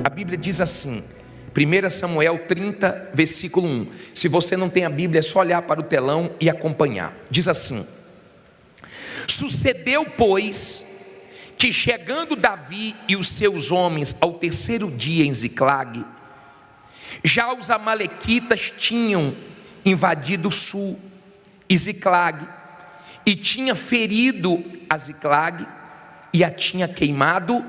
A Bíblia diz assim, 1 Samuel 30, versículo 1. Se você não tem a Bíblia, é só olhar para o telão e acompanhar. Diz assim: sucedeu, pois, que chegando Davi e os seus homens ao terceiro dia em Ziclague, já os amalequitas tinham invadido o sul e Ziclague, e tinha ferido a Ziclague e a tinha queimado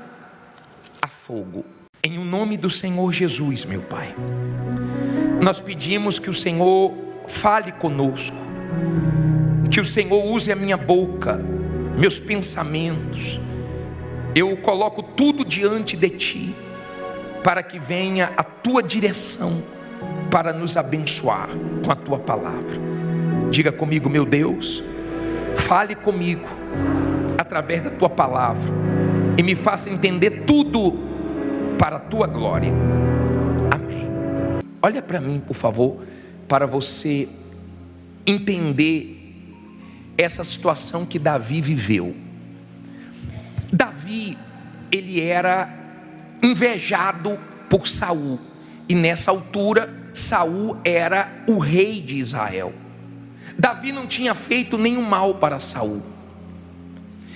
a fogo. Em o nome do Senhor Jesus, meu Pai, nós pedimos que o Senhor fale conosco, que o Senhor use a minha boca, meus pensamentos. Eu coloco tudo diante de Ti, para que venha a Tua direção, para nos abençoar com a Tua palavra. Diga comigo: meu Deus, fale comigo através da Tua palavra e me faça entender tudo para a Tua glória. Amém. Olha para mim, por favor, para você entender essa situação que Davi viveu. Davi, ele era invejado por Saul, e nessa altura Saul era o rei de Israel. Davi não tinha feito nenhum mal para Saul,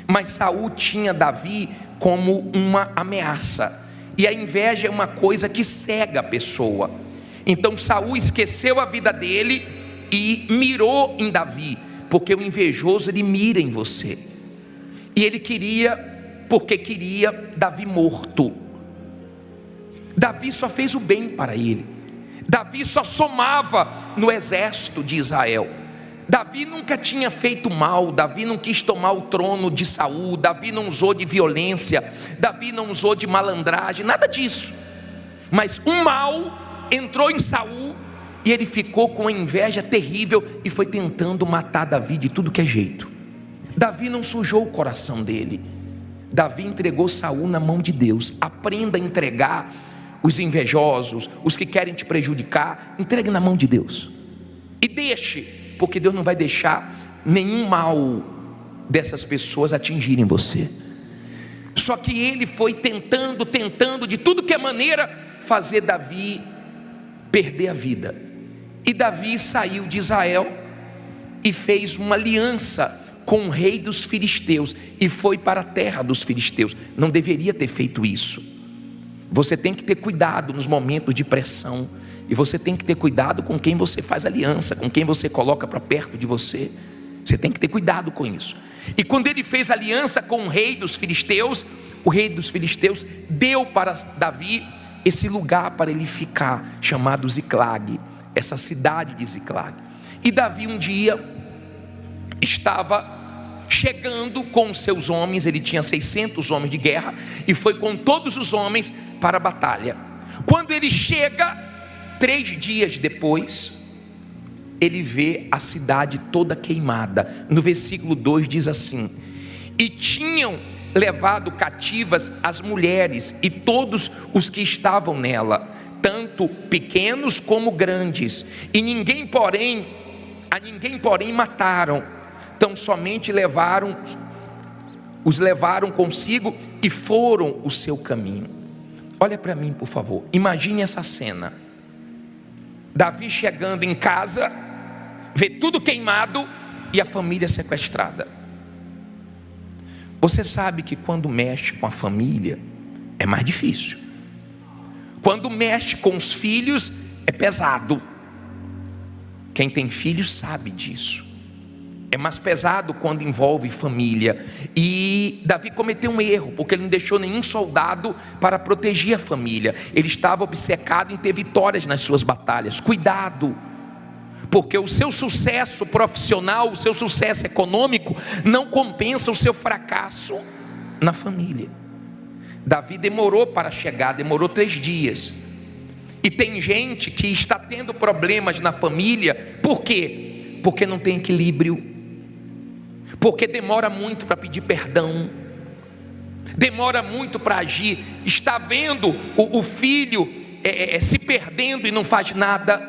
mas Saul tinha Davi como uma ameaça, e a inveja é uma coisa que cega a pessoa. Então Saul esqueceu a vida dele e mirou em Davi, porque o invejoso, ele mira em você, e ele queria, porque queria Davi morto. Davi só fez o bem para ele. Davi só somava no exército de Israel. Davi nunca tinha feito mal. Davi não quis tomar o trono de Saul. Davi não usou de violência. Davi não usou de malandragem, nada disso. Mas um mal entrou em Saul, e ele ficou com uma inveja terrível e foi tentando matar Davi de tudo que é jeito. Davi não sujou o coração dele. Davi entregou Saul na mão de Deus. Aprenda a entregar os invejosos, os que querem te prejudicar. Entregue na mão de Deus e deixe, porque Deus não vai deixar nenhum mal dessas pessoas atingirem você. Só que ele foi tentando de tudo que é maneira fazer Davi perder a vida. E Davi saiu de Israel e fez uma aliança com o rei dos filisteus e foi para a terra dos filisteus. Não deveria ter feito isso. Você tem que ter cuidado nos momentos de pressão, e você tem que ter cuidado com quem você faz aliança, com quem você coloca para perto de você. Você tem que ter cuidado com isso. E quando ele fez aliança com o rei dos filisteus, o rei dos filisteus deu para Davi esse lugar para ele ficar, chamado Ziclague, essa cidade de Ziclague. E Davi um dia estava chegando com os seus homens, ele tinha 600 homens de guerra, e foi com todos os homens para a batalha. Quando ele chega, 3 dias depois, ele vê a cidade toda queimada. No versículo 2 diz assim: e tinham levado cativas as mulheres e todos os que estavam nela, tanto pequenos como grandes, e a ninguém porém mataram, tão somente os levaram consigo e foram o seu caminho. Olha para mim, por favor, imagine essa cena. Davi chegando em casa, vê tudo queimado e a família sequestrada. Você sabe que quando mexe com a família é mais difícil. Quando mexe com os filhos é pesado. Quem tem filhos sabe disso. É mais pesado quando envolve família. E Davi cometeu um erro, porque ele não deixou nenhum soldado para proteger a família. Ele estava obcecado em ter vitórias nas suas batalhas. Cuidado, porque o seu sucesso profissional, o seu sucesso econômico não compensa o seu fracasso na família. Davi demorou para chegar, demorou 3 dias. E tem gente que está tendo problemas na família. Por quê? Porque não tem equilíbrio, porque demora muito para pedir perdão, demora muito para agir. Está vendo o filho se perdendo e não faz nada,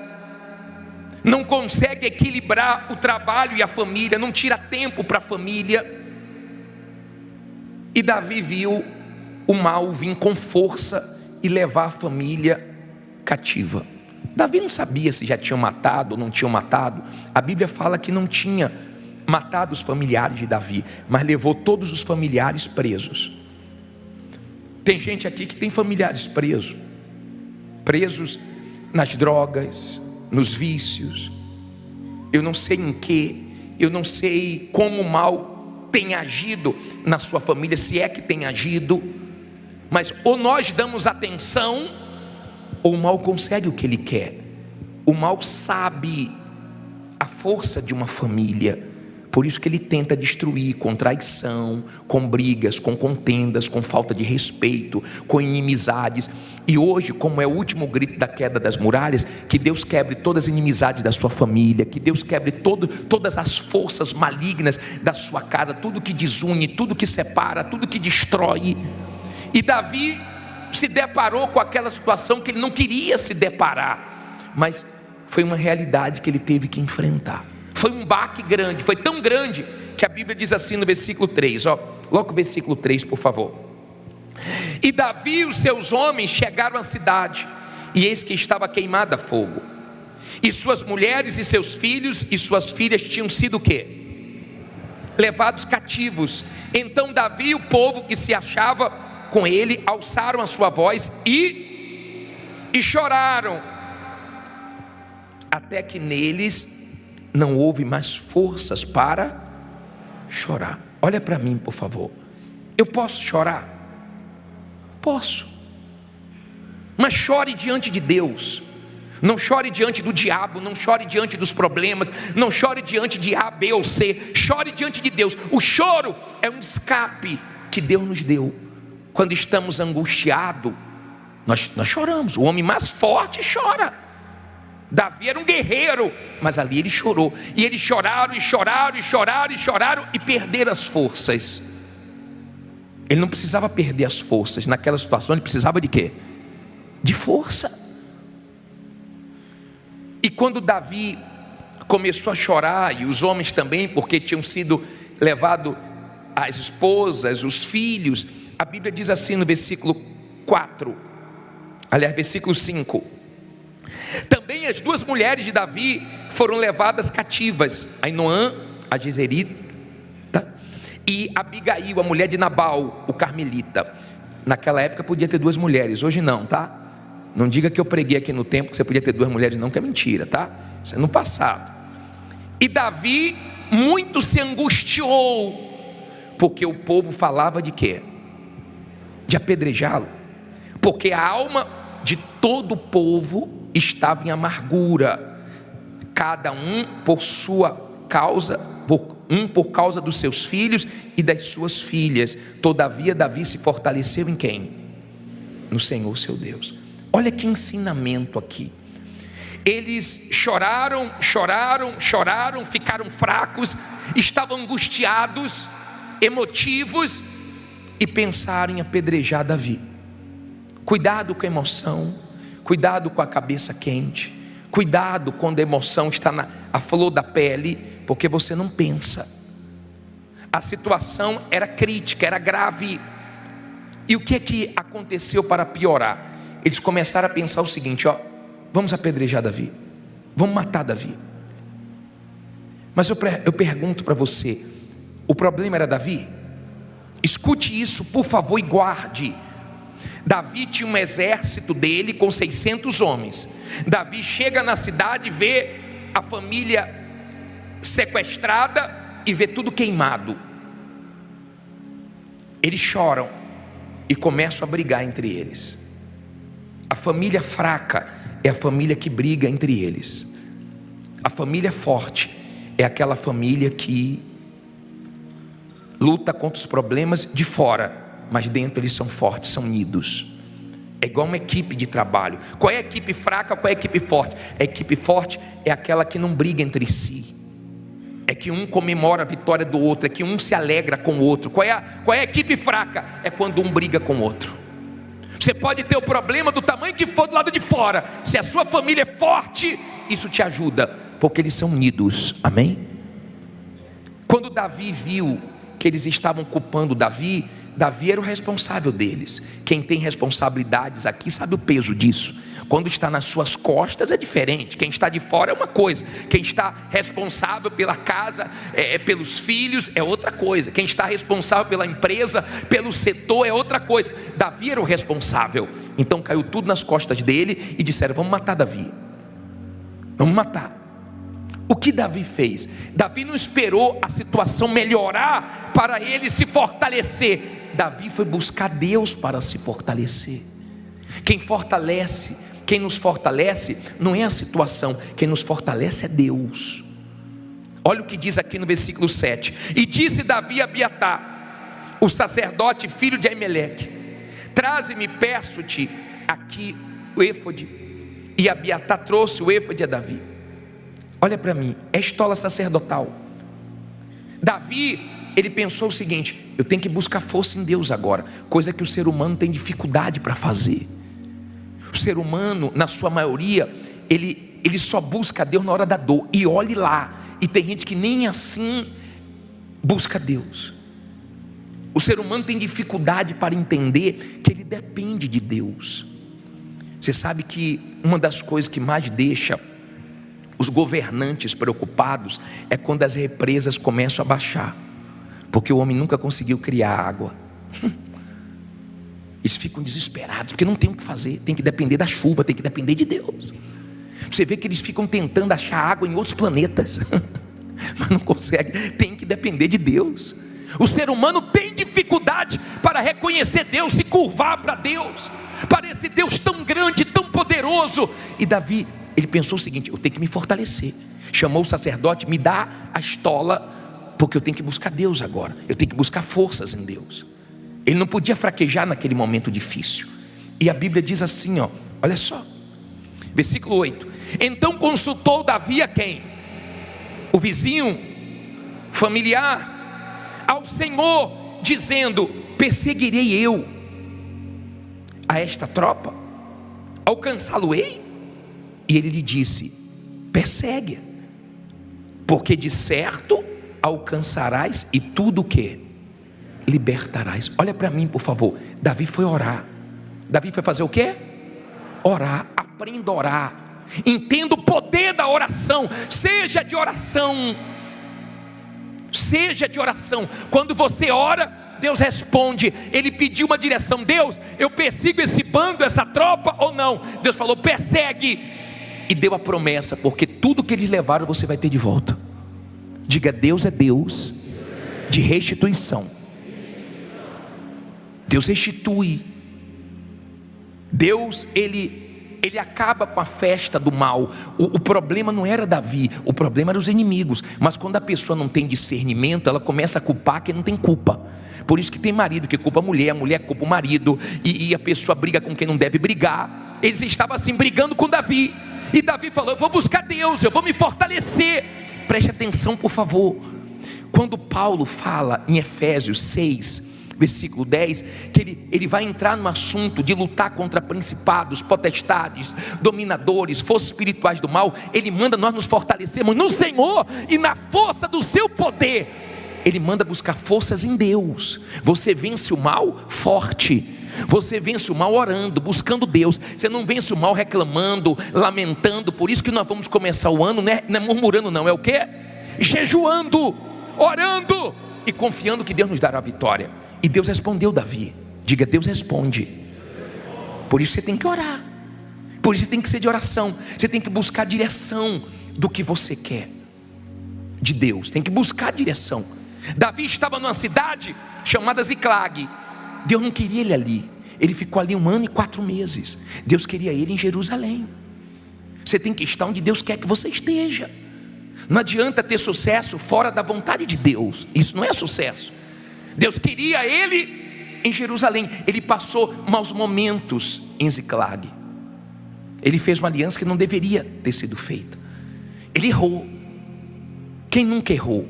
não consegue equilibrar o trabalho e a família, não tira tempo para a família. E Davi viu o mal vir com força e levar a família cativa. Davi não sabia se já tinham matado ou não tinham matado. A Bíblia fala que não tinha matado os familiares de Davi, mas levou todos os familiares presos. Tem gente aqui que tem familiares presos nas drogas, nos vícios. Eu não sei em que, eu não sei como o mal tem agido na sua família, se é que tem agido, mas ou nós damos atenção, ou o mal consegue o que ele quer. O mal sabe a força de uma família, por isso que ele tenta destruir com traição, com brigas, com contendas, com falta de respeito, com inimizades. E hoje, como é o último grito da queda das muralhas, que Deus quebre todas as inimizades da sua família, que Deus quebre todas as forças malignas da sua casa, tudo que desune, tudo que separa, tudo que destrói. E Davi se deparou com aquela situação que ele não queria se deparar, mas foi uma realidade que ele teve que enfrentar. Foi um baque grande, foi tão grande que a Bíblia diz assim no versículo 3, logo o versículo 3, por favor. E Davi e os seus homens chegaram à cidade, e eis que estava queimada a fogo, e suas mulheres e seus filhos e suas filhas tinham sido o quê? Levados cativos. Então Davi e o povo que se achava com ele alçaram a sua voz e choraram, até que neles não houve mais forças para chorar. Olha para mim, por favor. Eu posso chorar? Posso. Mas chore diante de Deus. Não chore diante do diabo, não chore diante dos problemas, não chore diante de A, B ou C. Chore diante de Deus. O choro é um escape que Deus nos deu. Quando estamos angustiados, nós choramos. O homem mais forte chora. Davi era um guerreiro, mas ali ele chorou. E eles choraram e choraram e choraram e choraram e perderam as forças. Ele não precisava perder as forças. Naquela situação ele precisava de quê? De força. E quando Davi começou a chorar, e os homens também, porque tinham sido levados as esposas, os filhos, a Bíblia diz assim no versículo 4, aliás, versículo 5: também as duas mulheres de Davi foram levadas cativas, Ainoã, a Jezerita, e Abigail, a mulher de Nabal, o carmelita. Naquela época podia ter duas mulheres, hoje não, tá? Não diga que eu preguei aqui no tempo que você podia ter duas mulheres, não, que é mentira, tá? Isso é no passado. E Davi muito se angustiou, porque o povo falava de quê? De apedrejá-lo, porque a alma de todo o povo estava em amargura, cada um por sua causa, por causa dos seus filhos e das suas filhas. Todavia Davi se fortaleceu em quem? No Senhor seu Deus. Olha que ensinamento aqui. Eles choraram, ficaram fracos, estavam angustiados, emotivos, e pensaram em apedrejar Davi. Cuidado com a emoção, cuidado com a cabeça quente, cuidado quando a emoção está a flor da pele, porque você não pensa. A situação era crítica, era grave. E o que é que aconteceu para piorar? Eles começaram a pensar o seguinte: vamos apedrejar Davi, vamos matar Davi. Mas eu pergunto para você, o problema era Davi? Escute isso, por favor, e guarde. Davi tinha um exército dele com 600 homens. Davi chega na cidade, vê a família sequestrada e vê tudo queimado. Eles choram e começam a brigar entre eles. A família fraca é a família que briga entre eles. A família forte é aquela família que luta contra os problemas de fora, mas dentro eles são fortes, são unidos. É igual uma equipe de trabalho. Qual é a equipe fraca, qual é a equipe forte? A equipe forte é aquela que não briga entre si, é que um comemora a vitória do outro, é que um se alegra com o outro. Qual é a equipe fraca? É quando um briga com o outro. Você pode ter o problema do tamanho que for do lado de fora, se a sua família é forte, isso te ajuda, porque eles são unidos, amém? Quando Davi viu que eles estavam culpando Davi, Davi era o responsável deles. Quem tem responsabilidades aqui sabe o peso disso. Quando está nas suas costas é diferente. Quem está de fora é uma coisa. Quem está responsável pela casa, pelos filhos, é outra coisa. Quem está responsável pela empresa, pelo setor, é outra coisa. Davi era o responsável. Então caiu tudo nas costas dele e disseram: vamos matar Davi. Vamos matar. O que Davi fez? Davi não esperou a situação melhorar para ele se fortalecer. Davi foi buscar Deus para se fortalecer. Quem nos fortalece não é a situação, quem nos fortalece é Deus. Olha o que diz aqui no versículo 7: e disse Davi a Abiatar, o sacerdote, filho de Aimeleque: traze-me, peço-te, aqui o éfode. E Abiatar trouxe o éfode a Davi. Olha para mim, é estola sacerdotal. Davi, ele pensou o seguinte: eu tenho que buscar força em Deus agora, coisa que o ser humano tem dificuldade para fazer. O ser humano, na sua maioria, ele só busca Deus na hora da dor, e olhe lá, e tem gente que nem assim busca Deus. O ser humano tem dificuldade para entender que ele depende de Deus. Você sabe que uma das coisas que mais deixa os governantes preocupados é quando as represas começam a baixar, porque o homem nunca conseguiu criar água. Eles ficam desesperados, porque não tem o que fazer, tem que depender da chuva, tem que depender de Deus. Você vê que eles ficam tentando achar água em outros planetas, mas não conseguem, tem que depender de Deus. O ser humano tem dificuldade para reconhecer Deus, se curvar para Deus, para esse Deus tão grande, tão poderoso. E Davi, ele pensou o seguinte: eu tenho que me fortalecer. Chamou o sacerdote: me dá a estola, porque eu tenho que buscar Deus agora, eu tenho que buscar forças em Deus. Ele não podia fraquejar naquele momento difícil. E a Bíblia diz assim, olha só, versículo 8: então consultou Davi a quem? O vizinho, familiar, ao Senhor, dizendo: perseguirei eu a esta tropa? Alcançá-lo-ei? E ele lhe disse: persegue, porque de certo alcançarás, e tudo o que? Libertarás. Olha para mim, por favor. Davi foi orar. Davi foi fazer o quê? Orar. Aprenda a orar. Entenda o poder da oração. Seja de oração. Seja de oração. Quando você ora, Deus responde. Ele pediu uma direção: Deus, eu persigo esse bando, essa tropa ou não? Deus falou: persegue. E deu a promessa, porque tudo que eles levaram você vai ter de volta. Diga: Deus é Deus de restituição. Deus restitui. Deus, ele acaba com a festa do mal. O problema não era Davi, o problema eram os inimigos. Mas quando a pessoa não tem discernimento, ela começa a culpar quem não tem culpa. Por isso que tem marido que culpa a mulher culpa o marido, e a pessoa briga com quem não deve brigar. Eles estavam assim brigando com Davi, e Davi falou: eu vou buscar Deus, eu vou me fortalecer. Preste atenção, por favor. Quando Paulo fala em Efésios 6, versículo 10, que ele vai entrar no assunto de lutar contra principados, potestades, dominadores, forças espirituais do mal, ele manda nós nos fortalecermos no Senhor e na força do seu poder. Ele manda buscar forças em Deus. Você vence o mal forte. Você vence o mal orando, buscando Deus. Você não vence o mal reclamando, lamentando. Por isso que nós vamos começar o ano, não é murmurando não, é o quê? Jejuando, orando e confiando que Deus nos dará a vitória. E Deus respondeu Davi. Diga: Deus responde. Por isso você tem que orar. Por isso você tem que ser de oração. Você tem que buscar a direção do que você quer de Deus. Tem que buscar a direção. Davi estava numa cidade chamada Ziclag. Deus não queria ele ali. Ele ficou ali 1 ano e 4 meses. Deus queria ele em Jerusalém. Você tem que estar onde Deus quer que você esteja. Não adianta ter sucesso fora da vontade de Deus. Isso não é sucesso. Deus queria ele em Jerusalém. Ele passou maus momentos em Ziclag. Ele fez uma aliança que não deveria ter sido feita. Ele errou. Quem nunca errou?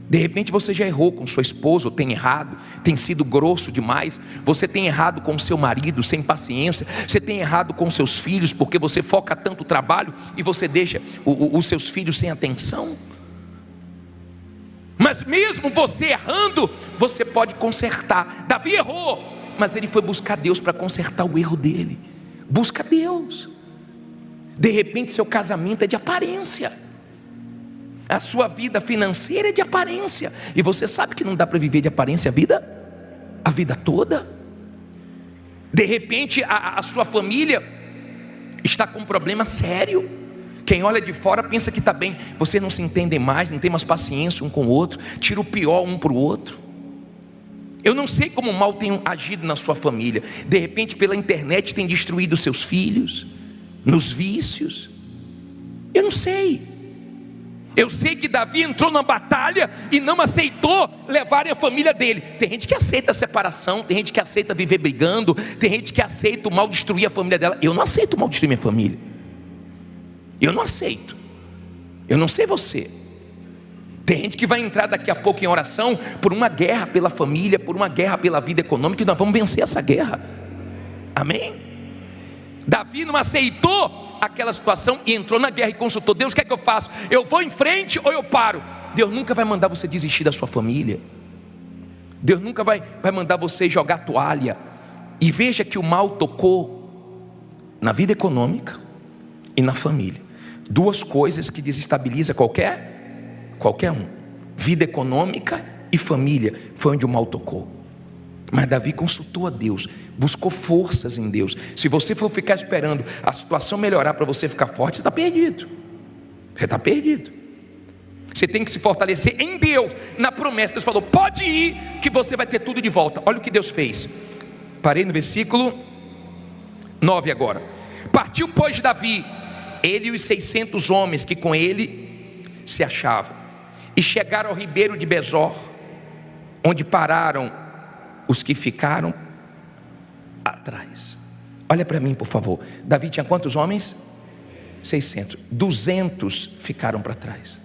De repente você já errou com sua esposa, ou tem errado, tem sido grosso demais. Você tem errado com o seu marido, sem paciência. Você tem errado com seus filhos, porque você foca tanto no trabalho e você deixa os seus filhos sem atenção. Mas mesmo você errando, você pode consertar. Davi errou, mas ele foi buscar Deus para consertar o erro dele. Busca Deus. De repente seu casamento é de aparência, a sua vida financeira é de aparência, e você sabe que não dá para viver de aparência a vida toda. De repente a sua família está com um problema sério. Quem olha de fora pensa que está bem. Vocês não se entendem mais, não tem mais paciência um com o outro, tira o pior um para o outro. Eu não sei como o mal tem agido na sua família. De repente pela internet tem destruído seus filhos, nos vícios. Eu não sei. Eu sei que Davi entrou na batalha e não aceitou levarem a família dele. Tem gente que aceita a separação, tem gente que aceita viver brigando, tem gente que aceita o mal destruir a família dela. Eu não aceito o mal destruir minha família. Eu não aceito. Eu não sei você. Tem gente que vai entrar daqui a pouco em oração por uma guerra pela família, por uma guerra pela vida econômica, e nós vamos vencer essa guerra. Amém? Davi não aceitou aquela situação e entrou na guerra e consultou Deus: o que é que eu faço? Eu vou em frente ou eu paro? Deus nunca vai mandar você desistir da sua família. Deus nunca vai mandar você jogar toalha. E veja que o mal tocou na vida econômica e na família. Duas coisas que desestabilizam qualquer um. Vida econômica e família foi onde o mal tocou. Mas Davi consultou a Deus, buscou forças em Deus. Se você for ficar esperando a situação melhorar para você ficar forte, você está perdido. Você está perdido. Você tem que se fortalecer em Deus, na promessa. Deus falou: pode ir, que você vai ter tudo de volta. Olha o que Deus fez. Parei no versículo 9 agora. Partiu, pois, Davi, ele e os 600 homens que com ele se achavam, e chegaram ao ribeiro de Besor, onde pararam os que ficaram atrás. Olha para mim, por favor. Davi tinha quantos homens? 600. 200 ficaram para trás.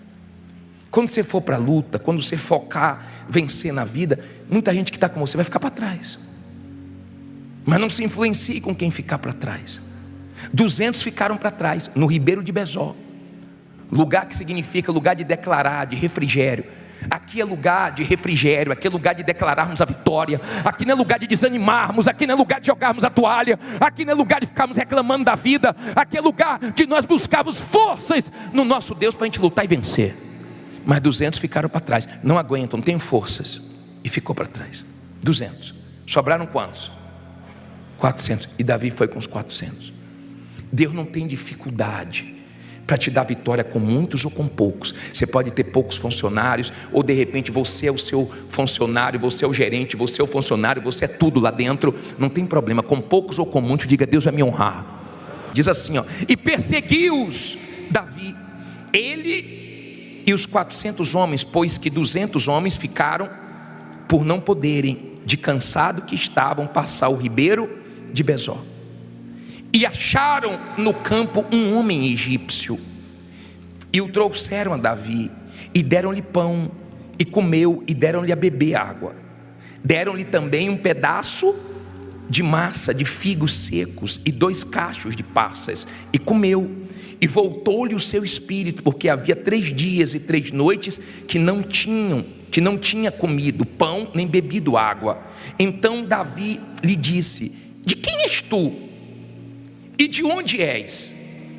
Quando você for para a luta, quando você focar, vencer na vida, muita gente que está com você vai ficar para trás. Mas não se influencie com quem ficar para trás. 200 ficaram para trás, no ribeiro de Besor. Lugar que significa lugar de declarar, de refrigério. Aqui é lugar de refrigério, aqui é lugar de declararmos a vitória. Aqui não é lugar de desanimarmos, aqui não é lugar de jogarmos a toalha, aqui não é lugar de ficarmos reclamando da vida. Aqui é lugar de nós buscarmos forças no nosso Deus para a gente lutar e vencer. Mas 200 ficaram para trás, não aguentam, não tem forças, e ficou para trás. 200, sobraram quantos? 400, e Davi foi com os 400. Deus não tem dificuldade para te dar vitória com muitos ou com poucos. Você pode ter poucos funcionários, ou de repente você é o seu funcionário, você é o gerente, você é o funcionário, você é tudo lá dentro. Não tem problema, com poucos ou com muitos, diga: Deus vai me honrar. Diz assim, ó: e perseguiu-os Davi, ele e os 400 homens, pois que 200 homens ficaram por não poderem, de cansado que estavam, passar o ribeiro de Besor. E acharam no campo um homem egípcio, e o trouxeram a Davi, e deram-lhe pão, e comeu, e deram-lhe a beber água. Deram-lhe também um pedaço de massa de figos secos, e 2 cachos de passas, e comeu. E voltou-lhe o seu espírito, porque havia 3 dias e 3 noites que não tinha comido pão, nem bebido água. Então Davi lhe disse: de quem és tu? E de onde és?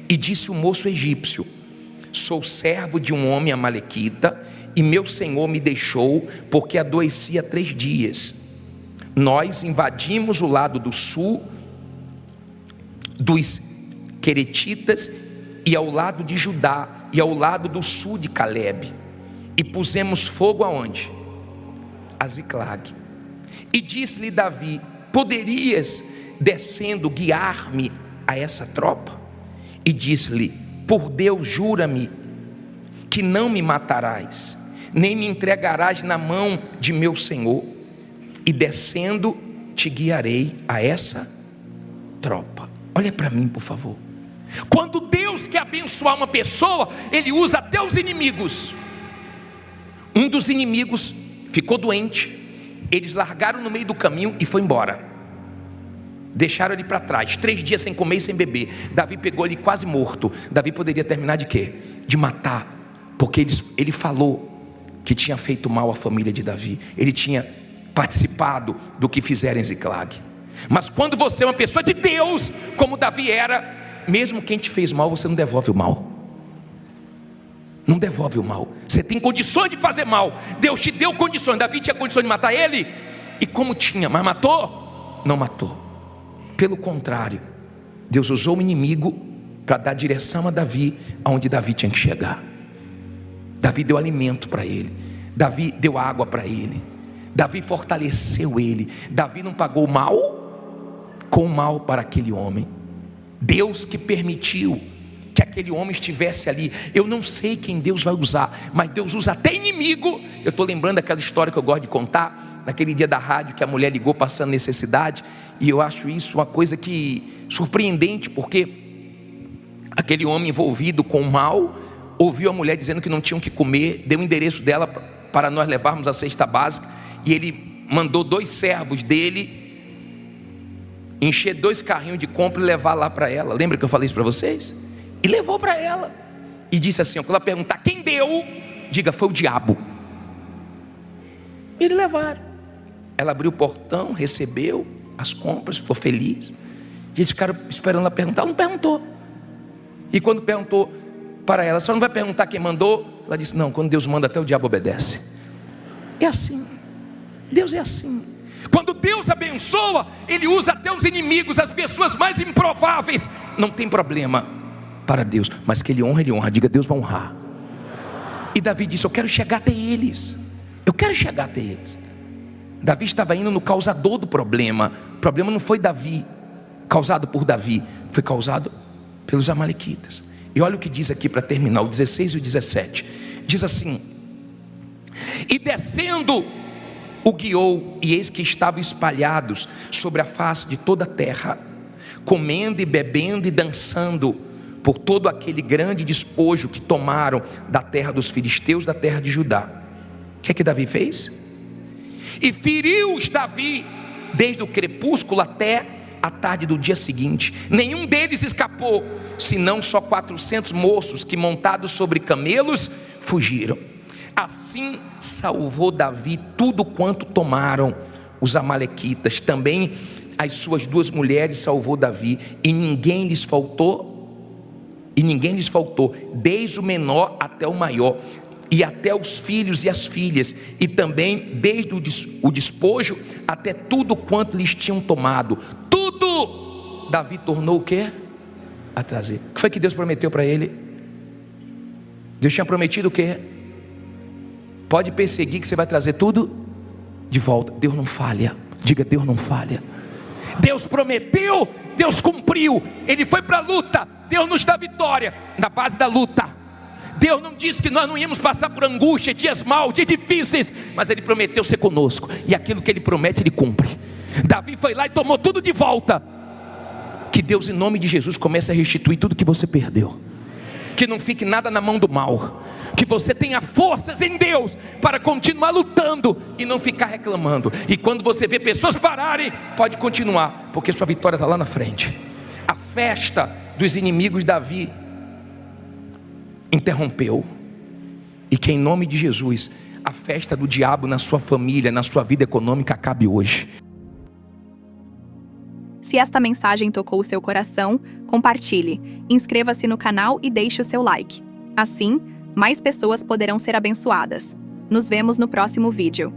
E disse o moço egípcio: sou servo de um homem amalequita, e meu senhor me deixou, porque adoeci há 3 dias. Nós invadimos o lado do sul dos Queretitas, e ao lado de Judá, e ao lado do sul de Calebe, e pusemos fogo aonde? A Ziclag. E disse-lhe Davi: poderias, descendo, guiar-me a essa tropa? E disse-lhe: por Deus, jura-me que não me matarás, nem me entregarás na mão de meu senhor, e descendo te guiarei a essa tropa. Olha para mim, por favor. Quando Deus quer abençoar uma pessoa, Ele usa até os inimigos. Um dos inimigos ficou doente, eles largaram no meio do caminho e foi embora. Deixaram ele para trás, 3 dias sem comer e sem beber. Davi pegou ele quase morto. Davi poderia terminar de quê? De matar, porque ele falou que tinha feito mal à família de Davi. Ele tinha participado do que fizeram em Ziclag. Mas quando você é uma pessoa de Deus, como Davi era, mesmo quem te fez mal, você não devolve o mal. Não devolve o mal. Você tem condições de fazer mal. Deus te deu condições. Davi tinha condições de matar ele? E como tinha, mas matou? Não matou. Pelo contrário, Deus usou o inimigo para dar direção a Davi, aonde Davi tinha que chegar. Davi deu alimento para ele. Davi deu água para ele. Davi fortaleceu ele. Davi não pagou o mal com o mal para aquele homem. Deus que permitiu que aquele homem estivesse ali. Eu não sei quem Deus vai usar, mas Deus usa até inimigo. Eu estou lembrando daquela história que eu gosto de contar, naquele dia da rádio que a mulher ligou passando necessidade, e eu acho isso uma coisa que surpreendente, porque aquele homem envolvido com o mal ouviu a mulher dizendo que não tinham que comer, deu o endereço dela para nós levarmos a cesta básica, e ele mandou 2 servos dele encher 2 carrinhos de compra e levar lá para ela. Lembra que eu falei isso para vocês? E levou para ela e disse assim, quando ela perguntar quem deu, diga, foi o diabo. E eles levaram. Ela abriu o portão, recebeu as compras, ficou feliz. E eles ficaram esperando ela perguntar. Ela não perguntou. E quando perguntou para ela, só não vai perguntar quem mandou? Ela disse, não, quando Deus manda até o diabo obedece. É assim. Deus é assim. Quando Deus abençoa, Ele usa até os inimigos, as pessoas mais improváveis. Não tem problema para Deus, mas que Ele honra, diga, Deus vai honrar. E Davi disse, eu quero chegar até eles. Eu quero chegar até eles. Davi estava indo no causador do problema. O problema não foi Davi, causado por Davi, foi causado pelos amalequitas. E olha o que diz aqui para terminar, o 16 e o 17. Diz assim, e descendo o guiou, e eis que estavam espalhados sobre a face de toda a terra, comendo e bebendo e dançando por todo aquele grande despojo que tomaram da terra dos filisteus, da terra de Judá. O que é que Davi fez? E feriu-os Davi desde o crepúsculo até a tarde do dia seguinte. Nenhum deles escapou, senão só 400 moços que, montados sobre camelos, fugiram. Assim salvou Davi tudo quanto tomaram os amalequitas. Também as suas 2 mulheres salvou Davi, e ninguém lhes faltou, desde o menor até o maior, e até os filhos e as filhas, e também desde o despojo até tudo quanto lhes tinham tomado. Tudo Davi tornou o quê? A trazer. O que foi que Deus prometeu para ele? Deus tinha prometido o quê? Pode perseguir que você vai trazer tudo de volta. Deus não falha. Diga, Deus não falha. Deus prometeu, Deus cumpriu. Ele foi para a luta, Deus nos dá vitória na base da luta. Deus não disse que nós não íamos passar por angústia, dias maus, dias difíceis, mas Ele prometeu ser conosco, e aquilo que Ele promete, Ele cumpre. Davi foi lá e tomou tudo de volta. Que Deus, em nome de Jesus, comece a restituir tudo que você perdeu. Que não fique nada na mão do mal. Que você tenha forças em Deus para continuar lutando e não ficar reclamando. E quando você vê pessoas pararem, pode continuar, porque sua vitória está lá na frente. A festa dos inimigos Davi interrompeu. E que em nome de Jesus, a festa do diabo na sua família, na sua vida econômica, acabe hoje. Se esta mensagem tocou o seu coração, compartilhe, inscreva-se no canal e deixe o seu like. Assim, mais pessoas poderão ser abençoadas. Nos vemos no próximo vídeo.